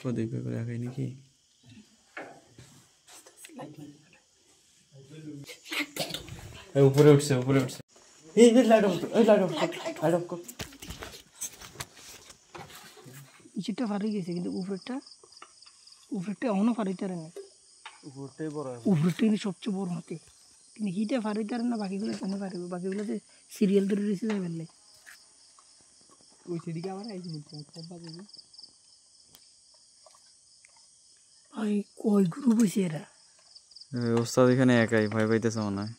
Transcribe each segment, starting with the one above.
ওদিক করে আগাই নাকি উপরে উঠছে এই লাইট অফ কর নিচেরটা ফাড়ি গেছে কিন্তু উপরেরটা এখনো ফাড়িতে পারে না উপরেরটাই সবচেয়ে বড় হাতে কিন্তু হিটা ফাড়িতে পারে না বাকিগুলো কেন পারবে বাকিগুলোতে সিরিয়াল ধরে রয়েছে যাই বললে ওই সেদিকে আবার কয় গ্রুপ হয়েছে এরা ওস্তাদ এখানে একাই ভয় পাইতেছে মনে হয়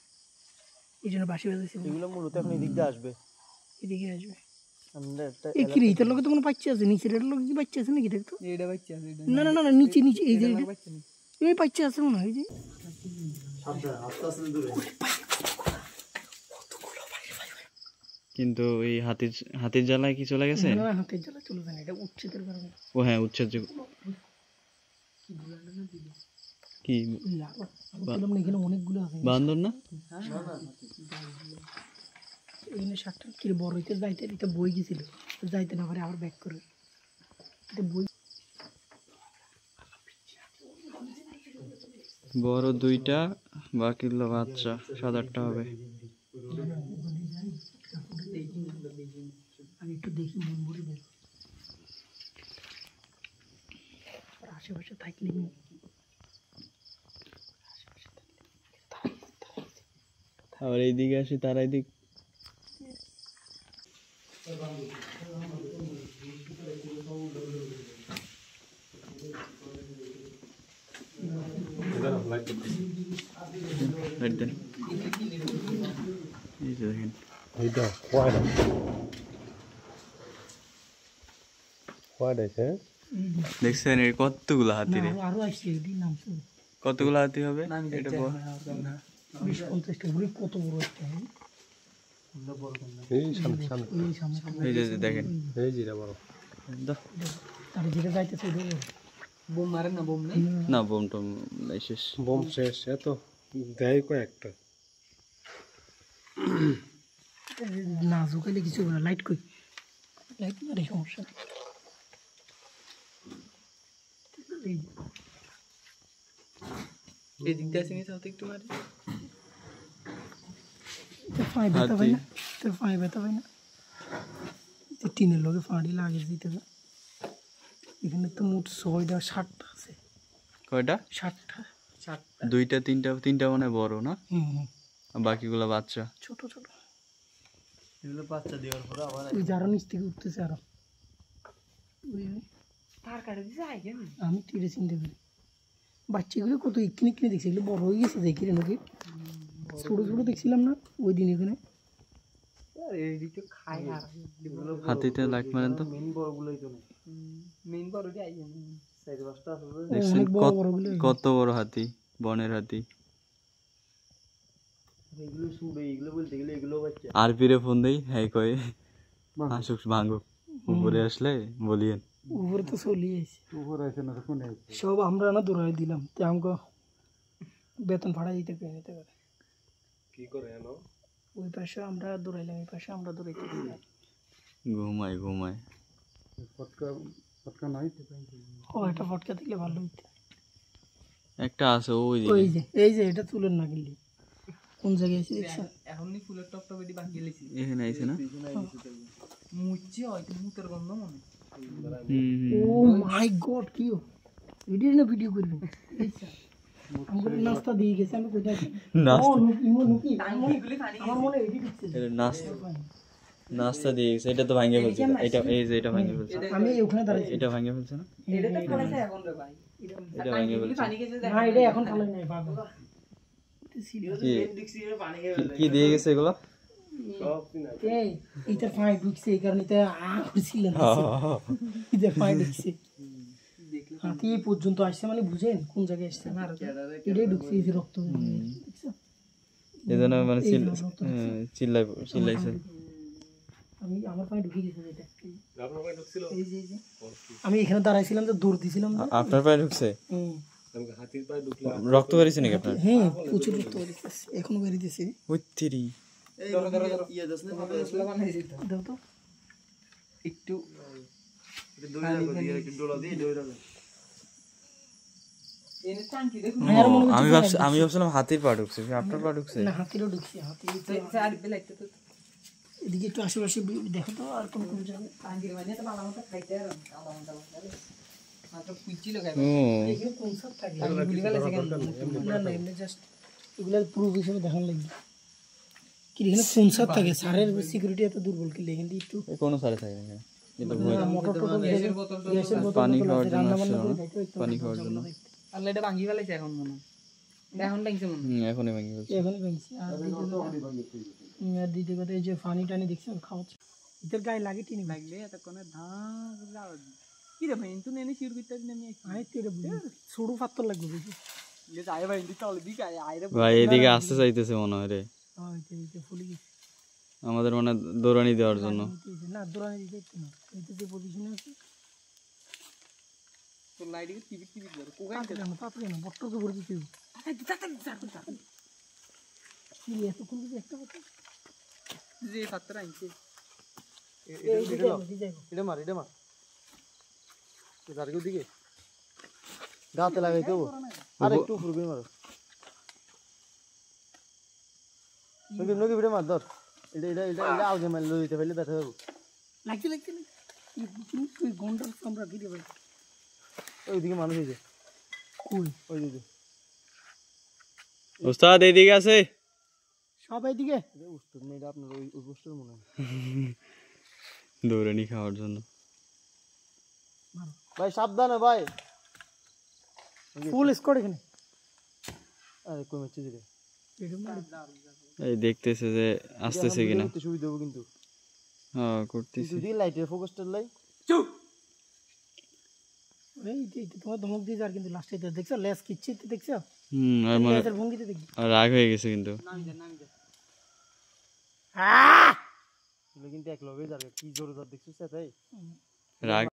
এই জন্য বাসি বাজাইছে এগুলো মূলত এখন এদিক দিয়ে আসবে এদিকে আসবে এই কি রে এটার লগে তো কোনো বাচ্চা আছে নিচের এর লগে কি বাচ্চা আছে নাকি দেখতো এইটা বাচ্চা আছে না না না নিচে এই যে এই বাচ্চা আছে মনে হয় যে কিন্তু এই হাতির জ্বালায় কি চলে গেছে না হাতির জ্বালা চলে যায় না এটা উচ্ছেদের কারণে ও হ্যাঁ উচ্ছেদ কি এখানে অনেকগুলো আছে বান্দর না এখানে শাকটা কি বড় হইতে যাইতে এটা বই গেছিল যাইতে না পারে আবার ব্যাক করে এটা বই বড় দুইটা বাকিগুলো বাচ্চা 7-8টা হবে আমি একটু দেখি মন ভরে বের আশেপাশে থাকলে আর এইদিকে আসি তার এইদিক দেখছেন এর কতগুলো হাতি রে কতগুলো হাতি হবে এটা 20-50টা ঘুরে কত বড় একটা এই যে দেখেন এই জিরা বড় তার যেটা যাইতেছে বোম মারে না বোম নেই না বোম টম শেষ বোম শেষ এত দেয় কয়েকটা না ঝুঁকাইলে কিছু না লাইট কই লাইট মারে সমস্যা এই দিক দিয়ে আসেনি তাহলে একটু মারি ফাই বেতা ভাই না তোর ফাই বেতা ভাই না টিনের লগে ফাঁড়ি লাগিয়ে দিতে হবে এখানে তো মোট 6টা 7টা আছে কয়টা 7টা 2টা 3টা মানে বড় না বাকিগুলো বাচ্চা ছোট এগুলো বাচ্চা দেওয়ার পর আবার ওই যারা নিচ থেকে উঠতেছে আরো তার কাটে দিছে আমি তীরে চিন্তা করি বাচ্চাগুলো কত কিনে দেখছি এগুলো বড় হয়ে গেছে দেখি রে নাকি ছোট দেখছিলাম না ওই দিন এখানে হাতিতে লাইট মারেন তো কত বড় হাতি বনের হাতি আর ফিরে ফোন দেই হ্যাঁ কয়ে আসুক ভাঙুক উপরে আসলে বলিয়েন উপরে তো চলিয়ে সব আমরা না দৌড়াই দিলাম তো আমাকে বেতন ভাড়া দিতে নিতে পারে কি করে এলো ওই পাশে আমরা দৌড়াইলাম এই পাশে আমরা দৌড়াইতে ঘুমায় ফটকা নাই ও এটা ফটকা দিলে ভালো হইতো একটা আছে এই যে এটা তুলেন না গেলি কোন জায়গায় আছে দেখছেন এখনই ফুলের টপটা বেডি বাকি গেলেছি এখানে আইছে না মুচ্ছি হয়তো মুতের গন্ধ মনে ও মাই গড কি ভিডিও না ভিডিও করবেন আমরা নাস্তা দিয়ে গেছে আমি কইতা আমার মনে এডিট হচ্ছে নাস্তা দিয়ে গেছে এটা তো ভাঙে ফেলছে এটা এই যে এটা ভাঙে ফেলছে আমি ওখানে দাঁড়াইছি এটা ভাঙে ফেলছে না এটা তো ফলাইছে এখন রে ভাই এটা ভাঙে ফেলছে না এটা এখন ফলাই নাই বাবা কি দিয়ে গেছে এগুলো এই এটা ফাইট ঢুকছে এই কারণে তো ছিল না এটা ফাইট ঢুকছে হাতি পর্যন্ত আসছে মানে বুঝেন কোন জায়গায় আসছে না এটাই ঢুকছে এই যে রক্ত এজন্য মানে চিল্লাইছে আমি আমার পায়ে ঢুকে গেছে এটা আপনার পায়ে ঢুকছিল এই যে আমি এখানে দাঁড়াইছিলাম তো দৌড় দিছিলাম আপনার পায়ে ঢুকছে হাতির পায়ে ঢুকলাম রক্ত বেরিয়েছে নাকি আপনার হ্যাঁ প্রচুর রক্ত বেরিয়েছে এখনো বেরিয়েছে ওইতিরি ধরো ইয়া দাস না মশলা বানাইছি দাও তো একটু দইরা দিয়ে একটু ডোলা দিয়ে দইরা আমি ভাবছিলাম হাতির পা ঢুকছে, আপনার পা ঢুকছে। না হাতিরও ঢুকছে, হাতি এদিকে একটু আশেপাশে দেখো তো আর কোন কোন জায়গায়। এখানে কোন সাপ থাকে? না না এমনি জাস্ট এগুলার প্রুফ হিসেবে দেখান লাগবে কি এখানে কোন সাপ থাকে। সারের সিকিউরিটি এত দুর্বল কি এখানে একটু কোনো সারে থাকে না, কিন্তু মোটর টোটর গ্যাসের বোতল পানি খাওয়ার জন্য রান্না বান্না আসছিল করে না? দেখো একটু পানি খাওয়ার জন্য আল্লাহ এটা ভাঙি ফেলাইছে এখন মনে হয়। এখন লাগছে মনে হয়। এখনই ভেঙে গেছে। এখানে ভেঙছি। আর দ্বিতীয় কথা এই যে পানি টানি দেখছি খাওয়াচ্ছে এদের গায়ে লাগে টিনি লাগলে এতক্ষণে ধাঁ যাওয়া কি রে ভাই কিন্তু নেনে শিউর করতে নেমে আয় তেরে ছোড়ু পাত্তর লাগবে বেশি। লে যায় ভাই কিন্তু চলে দিকে আইরে ভাই এদিকে আসতে চাইতেছে মনে হয় রে, এইটা ফুলে গেছে আমাদের মানে দৌড়ানি দেওয়ার জন্য। না দৌড়ানি দিতে একটু না এইটা যে পজিশনে আছে তো লাইটিং টিভি টিভি করে কোগাই তাড়াতাড়ি না বট্টকে ভরে দিতে এত কোন কিছু একটা কথা যে পাত্র আনছে এটা মার তারকে দিকে গাতে লাগাই দেবো আর একটু উপর করে মারো নকি নকি ভিড়ে মার ধর এটা আগে মারলে দিতে পারলে ব্যথা যাবো লাগছে তুই ঘন্টার আমরা ফিরে পাই ওইদিকে মানুষ হয়েছে কই ওই দিকে ওস্তাদ এইদিকে আছে সব এইদিকে উত্তর নেই এটা আপনার ওই পোস্টার মনে হয় দৌড়ানি খাওয়ার জন্য। ভাই সাবধানে ভাই ফুল স্কোর এখানে আরে কই মারছে রে এই দেখতেছে যে আসতেছে কিনা। সুবিধা দেবো কিন্তু হ্যাঁ করতেছি। তুই লাইটের ফোকাসটা লাই তোমার ধমক দিয়ে যার কিন্তু লাস্টে দেখছো লেস কিচ্ছে দেখছো আর মানে লেসের ভঙ্গিতে দেখি আর রাগ হয়ে গেছে কিন্তু। কিন্তু এক লগে যাবে কি জোরে দেখছিস তাই রাগ